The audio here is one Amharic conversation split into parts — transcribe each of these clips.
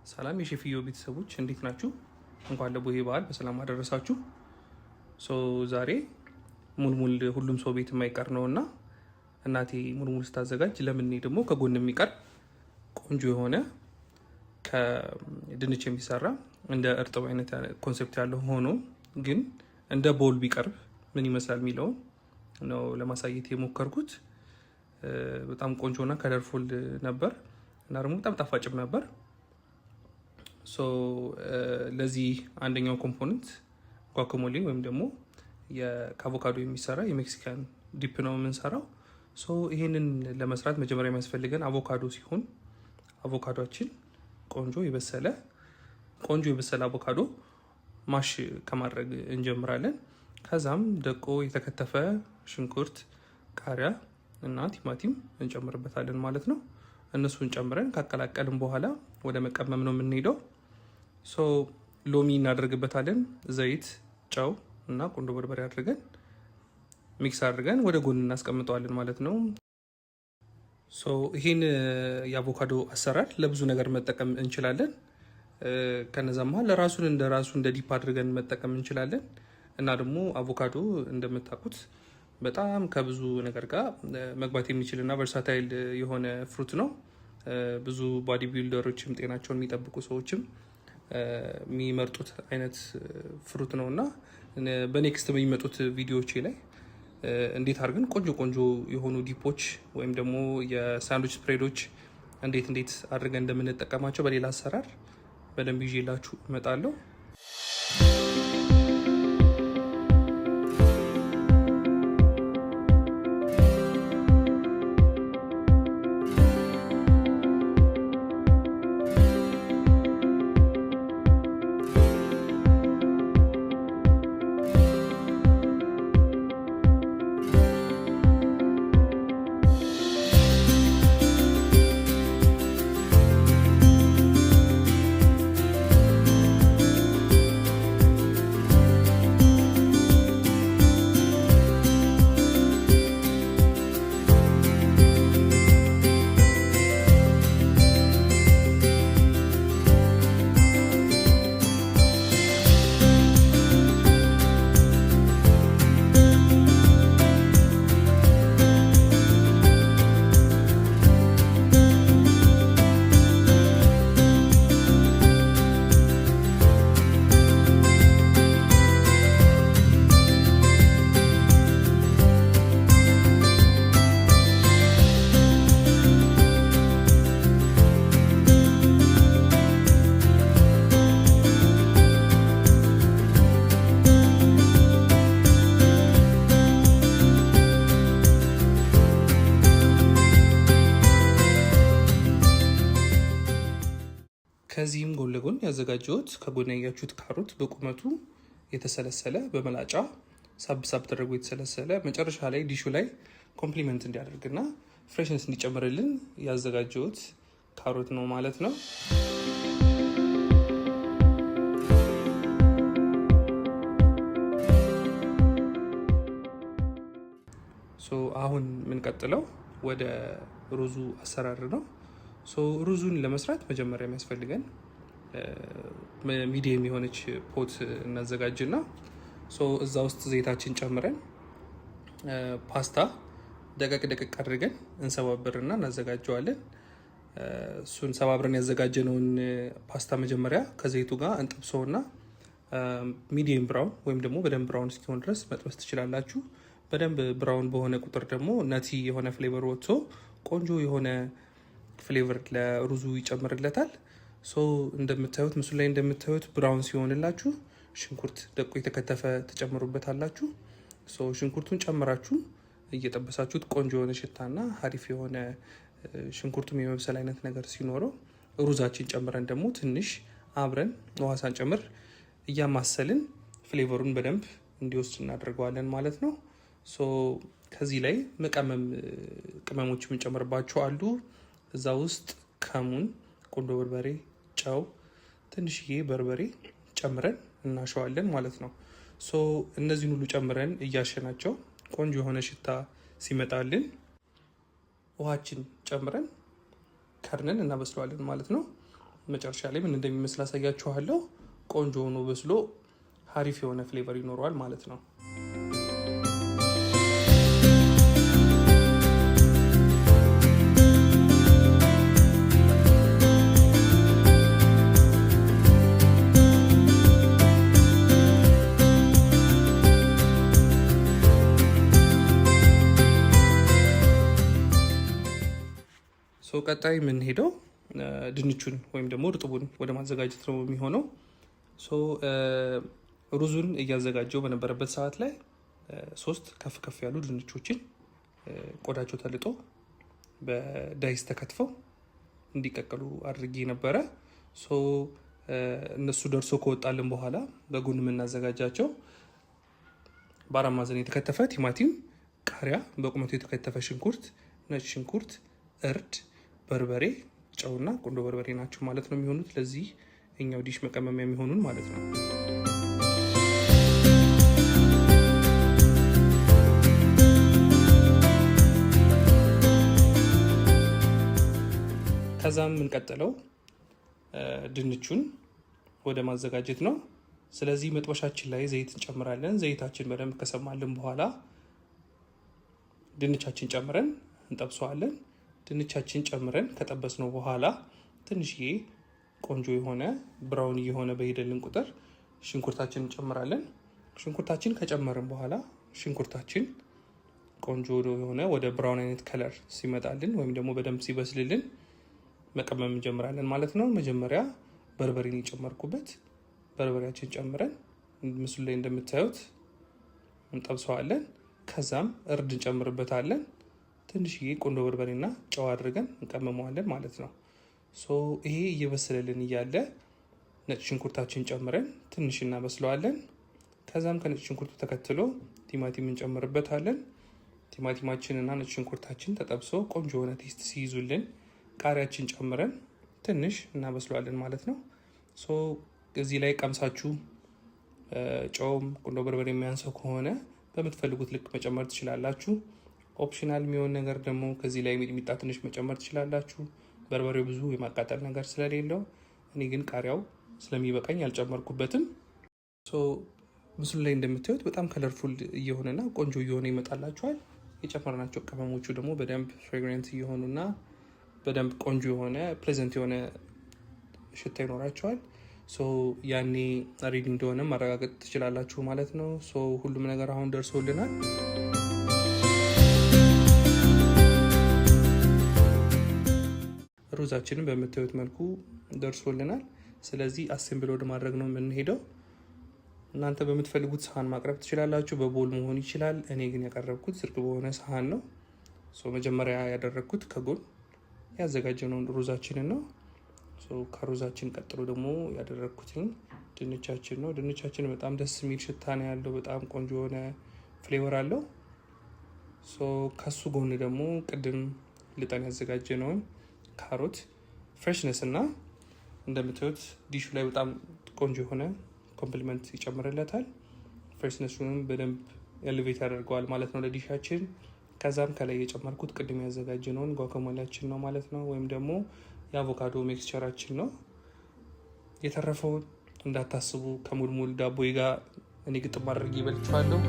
ሰላም የሼፍዮ ቤተሰቦች እንዴት ናችሁ? እንኳን ለቡሄ በዓል በሰላም አደረሳችሁ። ዛሬ ሙልሙል ሁሉም ሰው ቤት የማይቀር ነውና እናቴ ሙልሙል ስታዘጋጅ ለምን ደግሞ ከጎን የሚቀርብ ቆንጆ የሆነ ከድንች የሚሰራ እንደ እርጥብ አይነት ኮንሴፕት ያለው ሆኖ ግን እንደ ቦል ቢቀርብ ምን ይመስላል የሚለውን ነው ለማሳየት የሞከርኩት። በጣም ቆንጆና ከለርፉል ነበር እና ደግሞ በጣም ጣፋጭም ነበር። ለዚህ አንደኛው ኮምፖነንት ጓካሞሌ ወይም ደግሞ ከአቮካዶ የሚሰራ የሜክሲካን ዲፕ ነው የምንሰራው። ይሄንን ለመስራት መጀመሪያ የሚያስፈልገን አቮካዶ ሲሆን አቮካዶችን ቆንጆ የበሰለ አቮካዶ ማሽ ከማድረግ እንጀምራለን። ከዛም ደቆ የተከተፈ ሽንኩርት፣ ቃሪያ እና ቲማቲም እንጨምርበታለን ማለት ነው። እነሱን ጨምረን ካቀላቀልን በኋላ ወደ መቀመም ነው የምንሄደው። ሎሚ እናደርግበታለን፣ ዘይት፣ ጨው እና ቁንዶ በርበሬ አድርገን ሚክስ አድርገን ወደ ጎን እናስቀምጠዋለን ማለት ነው። ይህን የአቮካዶ አሰራር ለብዙ ነገር መጠቀም እንችላለን። ከነዛ መሀል ለራሱን እንደ ዲፕ አድርገን መጠቀም እንችላለን እና ደግሞ አቮካዶ እንደምታውቁት በጣም ከብዙ ነገር ጋር መግባት የሚችል እና ቨርሳታይል የሆነ ፍሩት ነው። ብዙ ቦዲ ቢልደሮችም ጤናቸውን የሚጠብቁ ሰዎችም የሚመርጡት አይነት ፍሩት ነው እና በኔክስት በሚመጡት ቪዲዮዎቼ ላይ እንዴት አድርገን ቆንጆ የሆኑ ዲፖች ወይም ደግሞ የሳንድዊች ስፕሬዶች እንዴት አድርገን እንደምንጠቀማቸው በሌላ አሰራር በደንብ ይዤላችሁ እመጣለሁ። ከዚህም ጎን ለጎን ያዘጋጀሁት ከጎን ያያችሁት ካሮት በቁመቱ የተሰለሰለ በመላጫ ሳብ ተደርጎ የተሰለሰለ መጨረሻ ላይ ዲሹ ላይ ኮምፕሊመንት እንዲያደርግና ፍሬሽነስ እንዲጨምርልን ያዘጋጀሁት ካሮት ነው ማለት ነው። አሁን የምንቀጥለው ወደ ሩዙ አሰራር ነው። ሩዙን ለመስራት መጀመሪያ የሚያስፈልገን ሚዲየም የሆነች ፖት እናዘጋጅና እዛ ውስጥ ዘይታችን ጨምረን ፓስታ ደቀቅ አድርገን እንሰባብርና እናዘጋጀዋለን። እሱን ሰባብረን ያዘጋጀነውን ፓስታ መጀመሪያ ከዘይቱ ጋር እንጠብሰውና ሚዲየም ብራውን ወይም ደግሞ በደንብ ብራውን እስኪሆን ድረስ መጥበስ ትችላላችሁ። በደንብ ብራውን በሆነ ቁጥር ደግሞ ነቲ የሆነ ፍሌቨር ወጥቶ ቆንጆ የሆነ ፍሌቨር ለሩዙ ይጨምርለታል። እንደምታዩት ምስሉ ላይ እንደምታዩት ብራውን ሲሆንላችሁ ሽንኩርት ደቆ የተከተፈ ተጨምሩበታላችሁ። ሽንኩርቱን ጨምራችሁ እየጠበሳችሁት ቆንጆ የሆነ ሽታና ሀሪፍ የሆነ ሽንኩርቱም የመብሰል አይነት ነገር ሲኖረው ሩዛችን ጨምረን ደግሞ ትንሽ አብረን ውሃ ሳንጨምር እያማሰልን ፍሌቨሩን በደንብ እንዲወስድ እናደርገዋለን ማለት ነው። ከዚህ ላይ ቅመሞች የምንጨምርባቸው አሉ። እዛ ውስጥ ከሙን፣ ቁንዶ በርበሬ፣ ጨው፣ ትንሽዬ በርበሬ ጨምረን እናሸዋለን ማለት ነው። እነዚህን ሁሉ ጨምረን እያሸናቸው ቆንጆ የሆነ ሽታ ሲመጣልን ውሃችን ጨምረን ከርነን እናበስለዋለን ማለት ነው። መጨረሻ ላይ ምን እንደሚመስል አሳያችኋለሁ። ቆንጆ ሆኖ በስሎ ሀሪፍ የሆነ ፍሌቨር ይኖረዋል ማለት ነው። ቀጣይ የምንሄደው ድንቹን ወይም ደግሞ እርጥቡን ወደ ማዘጋጀት ነው የሚሆነው። ሩዙን እያዘጋጀው በነበረበት ሰዓት ላይ 3 ከፍ ከፍ ያሉ ድንቾችን ቆዳቸው ተልጦ በዳይስ ተከትፈው እንዲቀቀሉ አድርጌ ነበረ። እነሱ ደርሶ ከወጣልን በኋላ በጎን የምናዘጋጃቸው በአራት ማዕዘን የተከተፈ ቲማቲም፣ ቃሪያ፣ በቁመቱ የተከተፈ ሽንኩርት፣ ነጭ ሽንኩርት፣ እርድ፣ በርበሬ፣ ጨውና ቁንዶ በርበሬ ናቸው ማለት ነው የሚሆኑት ለዚህ እኛው ዲሽ መቀመሚያ የሚሆኑን ማለት ነው። ከዛም የምንቀጥለው ድንቹን ወደ ማዘጋጀት ነው። ስለዚህ መጥበሻችን ላይ ዘይት እንጨምራለን። ዘይታችን በደንብ ከሰማልን በኋላ ድንቻችን ጨምረን እንጠብሰዋለን። ድንቻችን ጨምረን ከጠበስነው በኋላ ትንሽዬ ቆንጆ የሆነ ብራውን እየሆነ በሄደልን ቁጥር ሽንኩርታችን እንጨምራለን። ሽንኩርታችን ከጨመርን በኋላ ሽንኩርታችን ቆንጆ የሆነ ወደ ብራውን አይነት ከለር ሲመጣልን ወይም ደግሞ በደንብ ሲበስልልን መቀመም እንጀምራለን ማለት ነው። መጀመሪያ በርበሬን የጨመርኩበት በርበሬያችን ጨምረን ምስሉ ላይ እንደምታዩት እንጠብሰዋለን። ከዛም እርድ እንጨምርበታለን። ትንሽዬ ቁንዶ በርበሬና ጨው አድርገን እንቀመመዋለን ማለት ነው። ይሄ እየበሰለልን እያለ ነጭ ሽንኩርታችን ጨምረን ትንሽ እናበስለዋለን። ከዛም ከነጭ ሽንኩርቱ ተከትሎ ቲማቲም እንጨምርበታለን። ቲማቲማችንና ነጭ ሽንኩርታችን ተጠብሶ ቆንጆ የሆነ ቴስት ሲይዙልን ቃሪያችን ጨምረን ትንሽ እናበስለዋለን ማለት ነው። እዚህ ላይ ቀምሳችሁ ጨውም ቁንዶ በርበሬ የሚያንሰው ከሆነ በምትፈልጉት ልክ መጨመር ትችላላችሁ። ኦፕሽናል የሚሆን ነገር ደግሞ ከዚህ ላይ ሚጥሚጣ ትንሽ መጨመር ትችላላችሁ። በርበሬው ብዙ የማቃጠል ነገር ስለሌለው፣ እኔ ግን ቃሪያው ስለሚበቃኝ አልጨመርኩበትም። ምስሉ ላይ እንደምታዩት በጣም ከለርፉል እየሆነና ቆንጆ እየሆነ ይመጣላችኋል። የጨመርናቸው ቅመሞቹ ደግሞ በደንብ ፍሬግራንት እየሆኑና በደንብ ቆንጆ የሆነ ፕሌዘንት የሆነ ሽታ ይኖራቸዋል። ያኔ ሬዲ እንደሆነ ማረጋገጥ ትችላላችሁ ማለት ነው። ሁሉም ነገር አሁን ደርሶልናል። ሩዛችንን በምታዩት መልኩ ደርሶልናል። ስለዚህ አሴምብል ወደ ማድረግ ነው የምንሄደው። እናንተ በምትፈልጉት ሳህን ማቅረብ ትችላላችሁ። በቦል መሆን ይችላል። እኔ ግን ያቀረብኩት ዝርግ በሆነ ሳህን ነው። መጀመሪያ ያደረግኩት ከጎን ያዘጋጀነውን ሩዛችንን ነው። ከሩዛችን ቀጥሎ ደግሞ ያደረግኩትኝ ድንቻችን ነው። ድንቻችን በጣም ደስ የሚል ሽታ ነው ያለው። በጣም ቆንጆ የሆነ ፍሌወር አለው። ከሱ ጎን ደግሞ ቅድም ልጠን ያዘጋጀነውን ካሮት ፍሬሽነስ እና እንደምታዩት ዲሹ ላይ በጣም ቆንጆ የሆነ ኮምፕሊመንት ይጨምርለታል። ፍሬሽነሱንም በደንብ ኤሌቬት ያደርገዋል ማለት ነው ለዲሻችን። ከዛም ከላይ የጨመርኩት ቅድም ያዘጋጀነውን ጓካሞሌያችን ነው ማለት ነው፣ ወይም ደግሞ የአቮካዶ ሜክስቸራችን ነው። የተረፈውን እንዳታስቡ ከሙልሙል ዳቦ ጋር እኔ ግጥም አድርጌ ይበልችዋለሁ።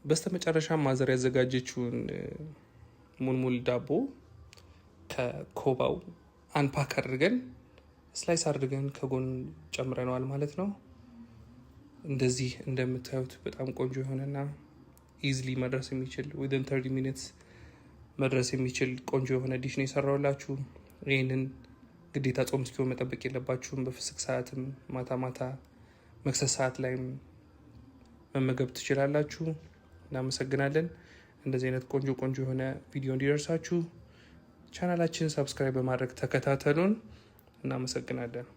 በስተመጨረሻ ማዘር ያዘጋጀችውን ሙልሙል ዳቦ ከኮባው አንፓክ አድርገን ስላይስ አድርገን ከጎን ጨምረነዋል ማለት ነው። እንደዚህ እንደምታዩት በጣም ቆንጆ የሆነና ኢዝሊ መድረስ የሚችል ዊዝን 30 ሚኒትስ መድረስ የሚችል ቆንጆ የሆነ ዲሽ ነው የሰራውላችሁ። ይህንን ግዴታ ጾም እስኪሆን መጠበቅ የለባችሁም። በፍስክ ሰዓትም ማታ ማታ መክሰስ ሰዓት ላይም መመገብ ትችላላችሁ። እናመሰግናለን። እንደዚህ አይነት ቆንጆ ቆንጆ የሆነ ቪዲዮ እንዲደርሳችሁ ቻናላችን ሰብስክራይብ በማድረግ ተከታተሉን። እናመሰግናለን።